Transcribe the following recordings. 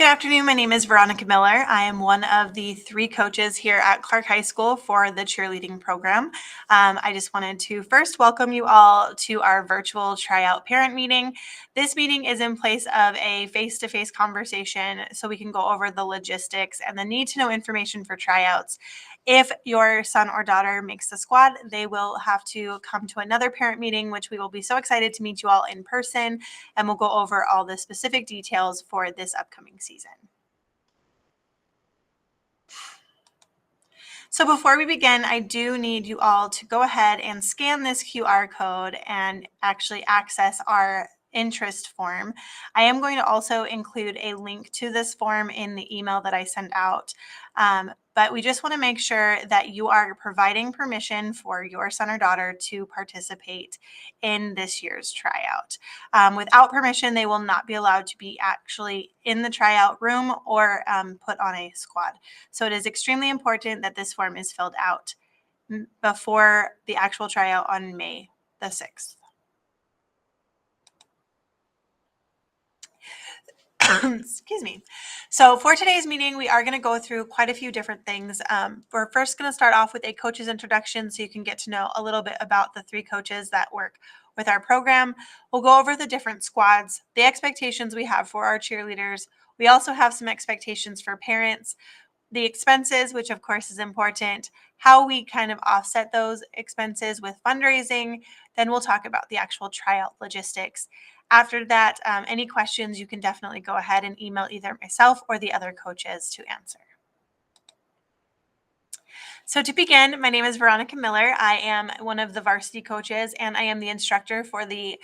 Good afternoon. My name is Veronica Miller. I am one of the 3 coaches here at Clark High School for the cheerleading program. I just wanted to first welcome you all to our virtual tryout parent meeting. This meeting is in place of a face-to-face conversation so we can go over the logistics and the need to know information for tryouts. If your son or daughter makes the squad, they will have to come to another parent meeting, which we will be so excited to meet you all in person, and we'll go over all the specific details for this upcoming season. So before we begin, I do need you all to go ahead and scan this QR code and actually access our interest form. I am going to also include a link to this form in the email that I sent out. But we just want to make sure that you are providing permission for your son or daughter to participate in this year's tryout. Without permission, they will not be allowed to be actually in the tryout room or put on a squad. So it is extremely important that this form is filled out before the actual tryout on May the 6th. Excuse me. So for today's meeting, we are going to go through quite a few different things. We're first going to start off with a coach's introduction so you can get to know a little bit about the 3 coaches that work with our program. We'll go over the different squads, the expectations we have for our cheerleaders. We also have some expectations for parents, the expenses, which of course is important, how we kind of offset those expenses with fundraising. Then we'll talk about the actual tryout logistics. After that, any questions, you can definitely go ahead and email either myself or the other coaches to answer. So to begin, my name is Veronica Miller. I am one of the varsity coaches, and I am the instructor for the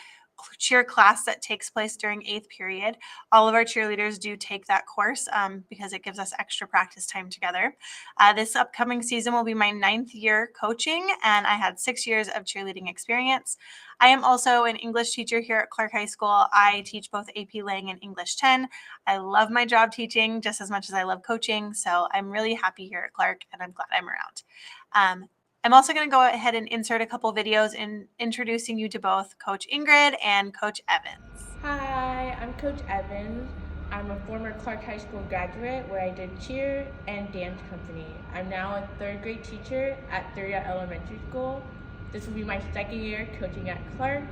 cheer class that takes place during 8th period. All of our cheerleaders do take that course because it gives us extra practice time together. This upcoming season will be my 9th year coaching, and I had 6 years of cheerleading experience. I am also an English teacher here at Clark High School. I teach both AP Lang and English 10. I love my job teaching just as much as I love coaching, so I'm really happy here at Clark, and I'm glad I'm around. I'm also going to go ahead and insert a couple videos in introducing you to both Coach Ingrid and Coach Evans. Hi, I'm Coach Evans. I'm a former Clark High School graduate where I did cheer and dance company. I'm now a 3rd grade teacher at Tryout Elementary School. This will be my 2nd year coaching at Clark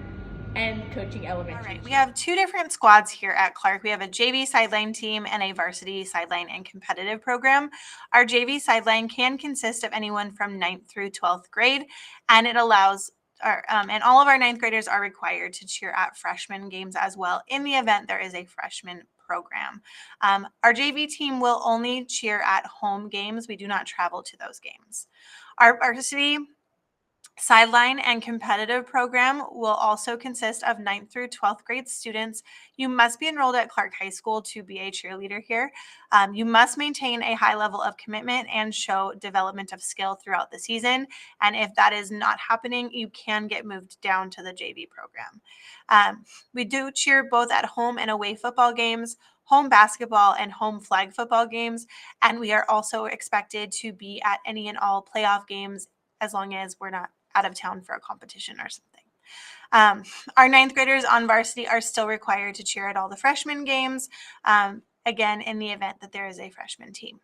and coaching elementary. All right, we have 2 different squads here at Clark. We have a JV sideline team and a varsity sideline and competitive program. Our JV sideline can consist of anyone from 9th through 12th grade, and it allows and all of our 9th graders are required to cheer at freshman games as well in the event there is a freshman program. Our JV team will only cheer at home games. We do not travel to those games. Our varsity sideline and competitive program will also consist of 9th through 12th grade students. You must be enrolled at Clark High School to be a cheerleader here. You must maintain a high level of commitment and show development of skill throughout the season. And if that is not happening, you can get moved down to the JV program. We do cheer both at home and away football games, home basketball and home flag football games. And we are also expected to be at any and all playoff games as long as we're not out of town for a competition or something. Our 9th graders on varsity are still required to cheer at all the freshman games, again, in the event that there is a freshman team.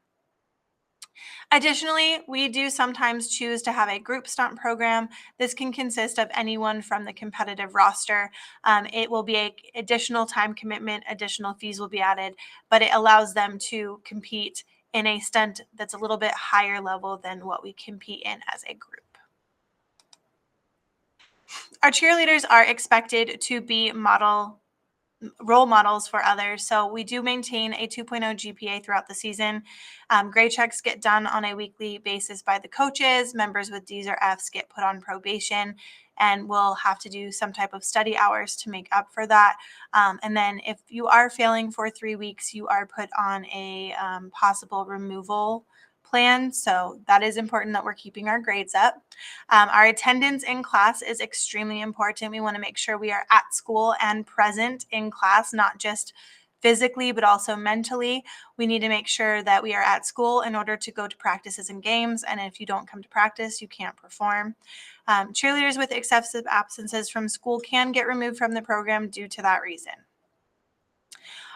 Additionally, we do sometimes choose to have a group stunt program. This can consist of anyone from the competitive roster. It will be an additional time commitment, additional fees will be added, but it allows them to compete in a stunt that's a little bit higher level than what we compete in as a group. Our cheerleaders are expected to be role models for others. So we do maintain a 2.0 GPA throughout the season. Grade checks get done on a weekly basis by the coaches. Members with D's or F's get put on probation, and we'll have to do some type of study hours to make up for that. And then if you are failing for 3 weeks, you are put on a possible removal plan. So that is important that we're keeping our grades up. Our attendance in class is extremely important. We want to make sure we are at school and present in class, not just physically, but also mentally. We need to make sure that we are at school in order to go to practices and games. And if you don't come to practice, you can't perform. Cheerleaders with excessive absences from school can get removed from the program due to that reason.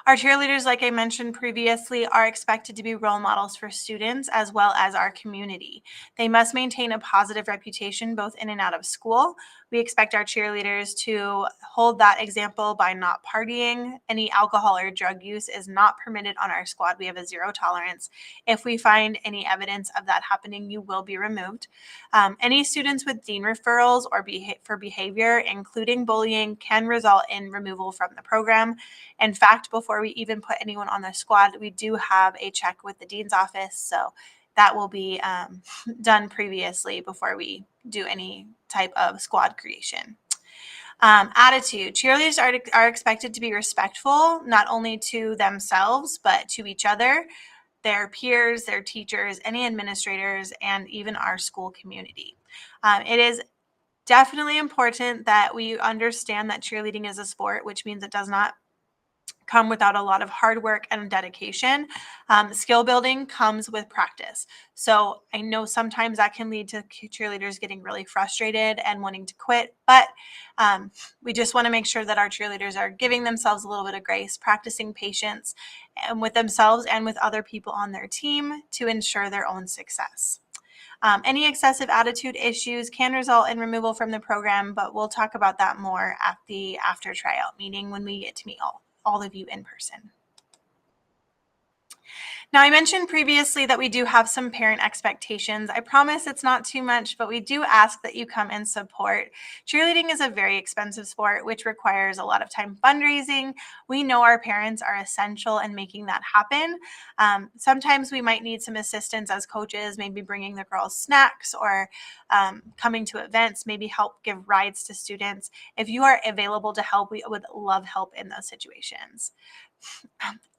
Our cheerleaders, like I mentioned previously, are expected to be role models for students as well as our community. They must maintain a positive reputation both in and out of school. We expect our cheerleaders to hold that example by not partying. Any alcohol or drug use is not permitted on our squad. We have a zero tolerance. If we find any evidence of that happening, you will be removed. Any students with dean referrals or for behavior, including bullying, can result in removal from the program. In fact, before we even put anyone on the squad, we do have a check with the dean's office. So that will be done previously before we do any type of squad creation. Attitude. Cheerleaders are expected to be respectful, not only to themselves, but to each other, their peers, their teachers, any administrators, and even our school community. It is definitely important that we understand that cheerleading is a sport, which means it does not come without a lot of hard work and dedication. Skill building comes with practice. So I know sometimes that can lead to cheerleaders getting really frustrated and wanting to quit, but we just want to make sure that our cheerleaders are giving themselves a little bit of grace, practicing patience and with themselves and with other people on their team to ensure their own success. Any excessive attitude issues can result in removal from the program, but we'll talk about that more at the after tryout meeting when we get to meet all of you in person. Now, I mentioned previously that we do have some parent expectations. I promise it's not too much, but we do ask that you come and support. Cheerleading is a very expensive sport, which requires a lot of time fundraising. We know our parents are essential in making that happen. Sometimes we might need some assistance as coaches, maybe bringing the girls snacks or coming to events, maybe help give rides to students. If you are available to help, we would love help in those situations.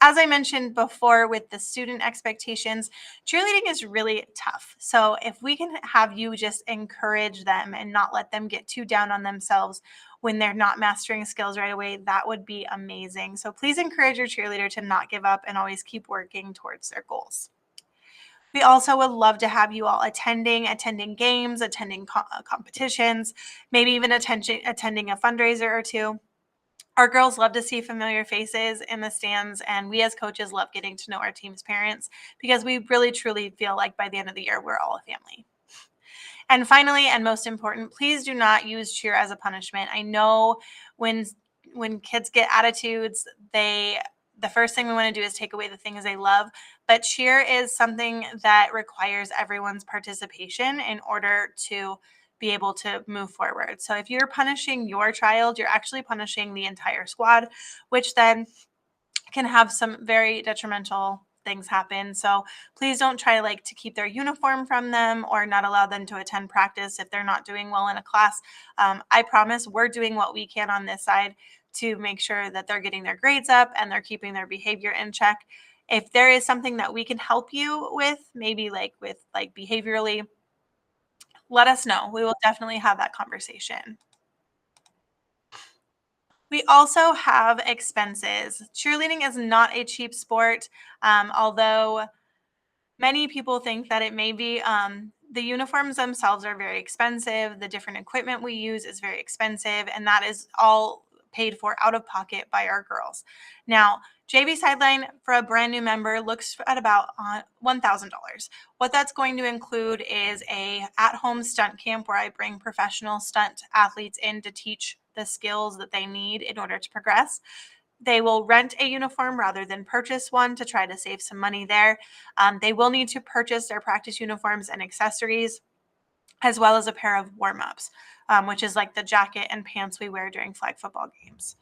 As I mentioned before with the student expectations, cheerleading is really tough. So if we can have you just encourage them and not let them get too down on themselves when they're not mastering skills right away, that would be amazing. So please encourage your cheerleader to not give up and always keep working towards their goals. We also would love to have you all attending games, attending competitions, maybe even attending a fundraiser or two. Our girls love to see familiar faces in the stands, and we as coaches love getting to know our team's parents because we really truly feel like by the end of the year, we're all a family. And finally, and most important, please do not use cheer as a punishment. I know when kids get attitudes, the first thing we want to do is take away the things they love, but cheer is something that requires everyone's participation in order to be able to move forward. So if you're punishing your child, you're actually punishing the entire squad, which then can have some very detrimental things happen. So please don't try to keep their uniform from them or not allow them to attend practice if they're not doing well in a class. I promise we're doing what we can on this side to make sure that they're getting their grades up and they're keeping their behavior in check. If there is something that we can help you with, maybe with behaviorally, let us know. We will definitely have that conversation. We also have expenses. Cheerleading is not a cheap sport, although many people think that it may be. The uniforms themselves are very expensive. The different equipment we use is very expensive, and that is all paid for out of pocket by our girls. Now, JV Sideline for a brand new member looks at about $1,000. What that's going to include is a at-home stunt camp where I bring professional stunt athletes in to teach the skills that they need in order to progress. They will rent a uniform rather than purchase one to try to save some money there. They will need to purchase their practice uniforms and accessories, as well as a pair of warm-ups, which is like the jacket and pants we wear during flag football games.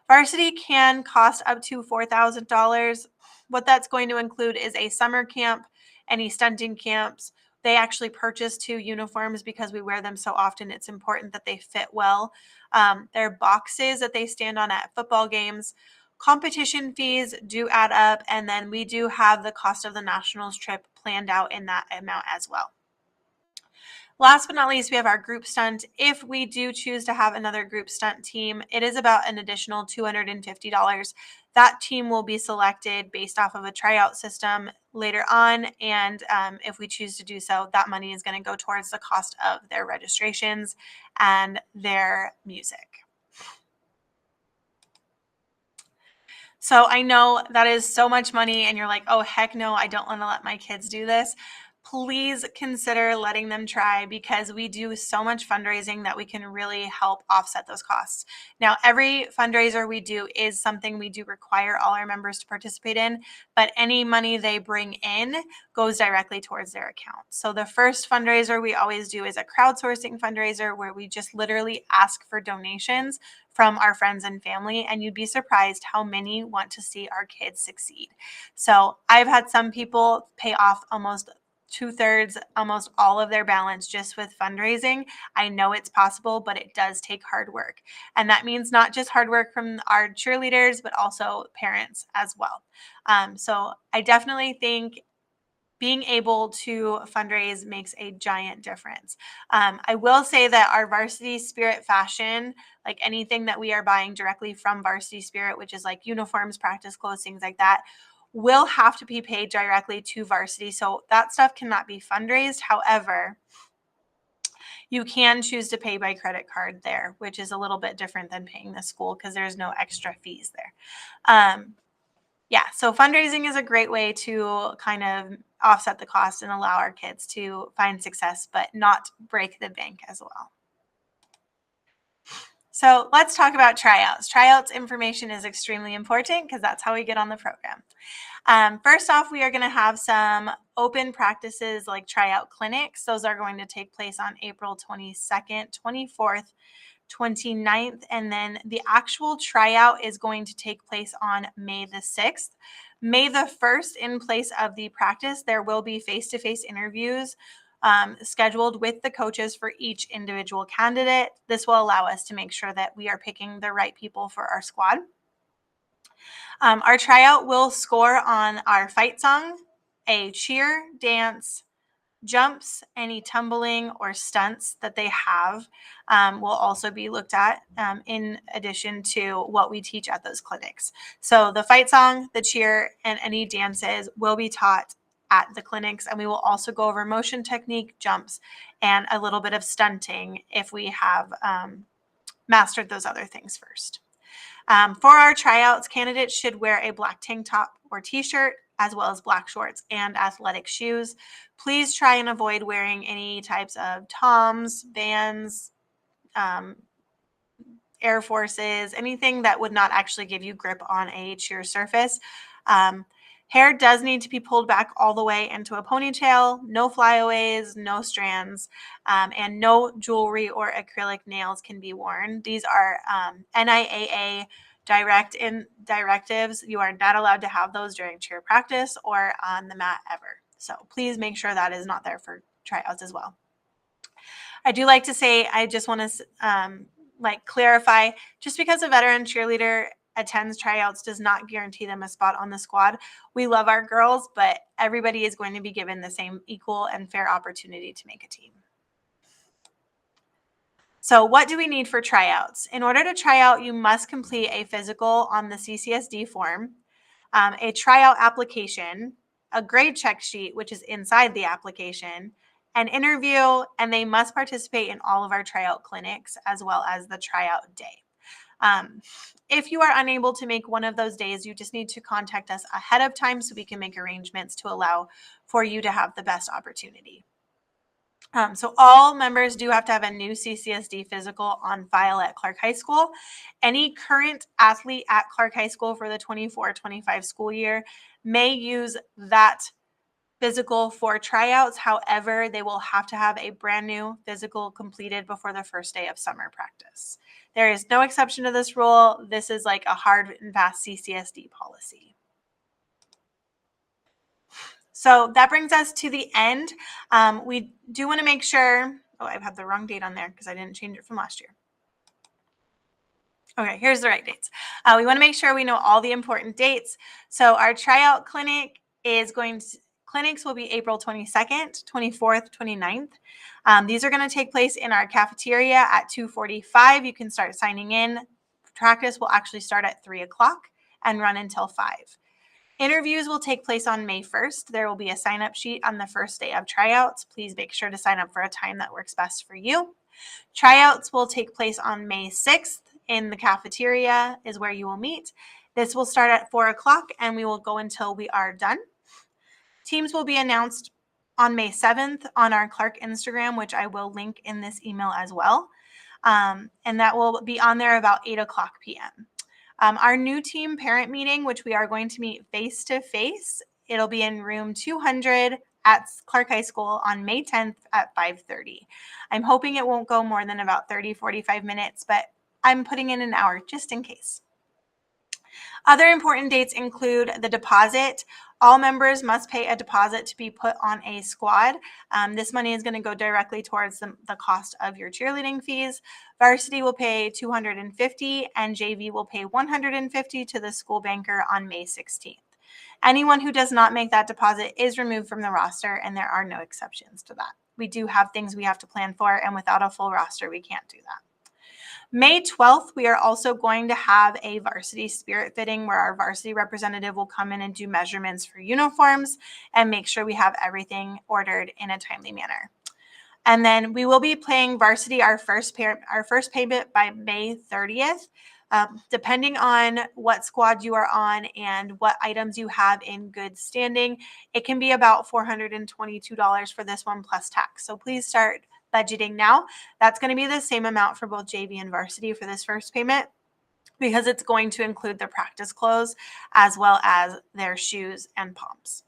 Varsity can cost up to $4,000. What that's going to include is a summer camp, any stunting camps. They actually purchase 2 uniforms because we wear them so often. It's important that they fit well. Their boxes that they stand on at football games. Competition fees do add up, and then we do have the cost of the nationals trip planned out in that amount as well. Last but not least, we have our group stunt. If we do choose to have another group stunt team, it is about an additional $250. That team will be selected based off of a tryout system later on. And if we choose to do so, that money is going to go towards the cost of their registrations and their music. So I know that is so much money and you're like, oh, heck no, I don't want to let my kids do this. Please consider letting them try because we do so much fundraising that we can really help offset those costs. Now, every fundraiser we do is something we do require all our members to participate in, but any money they bring in goes directly towards their account. So the first fundraiser we always do is a crowdsourcing fundraiser where we just literally ask for donations from our friends and family, and you'd be surprised how many want to see our kids succeed. So I've had some people pay off almost 2/3, almost all of their balance just with fundraising. I know it's possible, but it does take hard work. And that means not just hard work from our cheerleaders, but also parents as well. So I definitely think being able to fundraise makes a giant difference. I will say that our Varsity Spirit fashion, like anything that we are buying directly from Varsity Spirit, which is like uniforms, practice clothes, things like that, will have to be paid directly to Varsity. So that stuff cannot be fundraised. However, you can choose to pay by credit card there, which is a little bit different than paying the school because there's no extra fees there. Yeah, so fundraising is a great way to kind of offset the cost and allow our kids to find success, but not break the bank as well. So let's talk about tryouts. Tryouts information is extremely important because that's how we get on the program. First off, we are going to have some open practices like tryout clinics. Those are going to take place on April 22nd, 24th, 29th, and then the actual tryout is going to take place on May the 6th. May the 1st, in place of the practice, there will be face-to-face interviews scheduled with the coaches for each individual candidate. This will allow us to make sure that we are picking the right people for our squad. Our tryout will score on our fight song, a cheer, dance, jumps, any tumbling or stunts that they have will also be looked at in addition to what we teach at those clinics. So the fight song, the cheer, and any dances will be taught at the clinics, and we will also go over motion technique, jumps, and a little bit of stunting if we have mastered those other things first. For our tryouts, candidates should wear a black tank top or t-shirt, as well as black shorts and athletic shoes. Please try and avoid wearing any types of Toms, Vans, Air Forces, anything that would not actually give you grip on a cheer surface. Hair does need to be pulled back all the way into a ponytail, no flyaways, no strands, and no jewelry or acrylic nails can be worn. These are NIAA directives. You are not allowed to have those during cheer practice or on the mat ever. So please make sure that is not there for tryouts as well. I do like to say, I just want to clarify, just because a veteran cheerleader attends tryouts does not guarantee them a spot on the squad. We love our girls, but everybody is going to be given the same equal and fair opportunity to make a team. So what do we need for tryouts? In order to try out, you must complete a physical on the CCSD form, a tryout application, a grade check sheet, which is inside the application, an interview, and they must participate in all of our tryout clinics as well as the tryout day. If you are unable to make one of those days, you just need to contact us ahead of time so we can make arrangements to allow for you to have the best opportunity. So all members do have to have a new CCSD physical on file at Clark High School. Any current athlete at Clark High School for the 24-25 school year may use that physical for tryouts. However, they will have to have a brand new physical completed before the first day of summer practice. There is no exception to this rule. This is like a hard and fast CCSD policy. So that brings us to the end. We do want to make sure, oh, I have the wrong date on there because I didn't change it from last year. Okay, here's the right dates. We want to make sure we know all the important dates. So our tryout clinic is clinics will be April 22nd, 24th, 29th. These are going to take place in our cafeteria at 2:45. You can start signing in. Practice will actually start at 3 o'clock and run until 5. Interviews will take place on May 1st. There will be a sign-up sheet on the first day of tryouts. Please make sure to sign up for a time that works best for you. Tryouts will take place on May 6th in the cafeteria is where you will meet. This will start at 4 o'clock and we will go until we are done. Teams will be announced on May 7th on our Clark Instagram, which I will link in this email as well. And that will be on there about 8 o'clock p.m. Our new team parent meeting, which we are going to meet face-to-face, it'll be in room 200 at Clark High School on May 10th at 5:30. I'm hoping it won't go more than about 30-45 minutes, but I'm putting in an hour just in case. Other important dates include the deposit. All members must pay a deposit to be put on a squad. This money is going to go directly towards the cost of your cheerleading fees. Varsity will pay $250 and JV will pay $150 to the school banker on May 16th. Anyone who does not make that deposit is removed from the roster, and there are no exceptions to that. We do have things we have to plan for, and without a full roster, we can't do that. May 12th, we are also going to have a varsity spirit fitting where our varsity representative will come in and do measurements for uniforms and make sure we have everything ordered in a timely manner. And then we will be playing varsity our first payment by May 30th. Depending on what squad you are on and what items you have in good standing, it can be about $422 for this one plus tax. So please start budgeting now. That's going to be the same amount for both JV and varsity for this first payment because it's going to include their practice clothes as well as their shoes and pumps.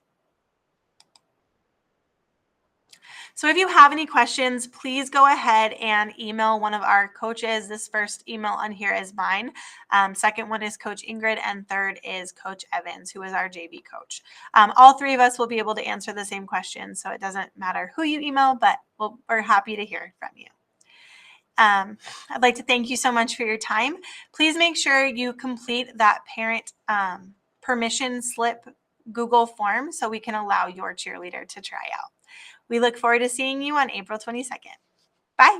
So if you have any questions, please go ahead and email one of our coaches. This first email on here is mine. Second one is Coach Ingrid, and third is Coach Evans, who is our JV coach. All three of us will be able to answer the same question, so it doesn't matter who you email, but we're happy to hear from you. I'd like to thank you so much for your time. Please make sure you complete that parent permission slip Google form so we can allow your cheerleader to try out. We look forward to seeing you on April 22nd. Bye.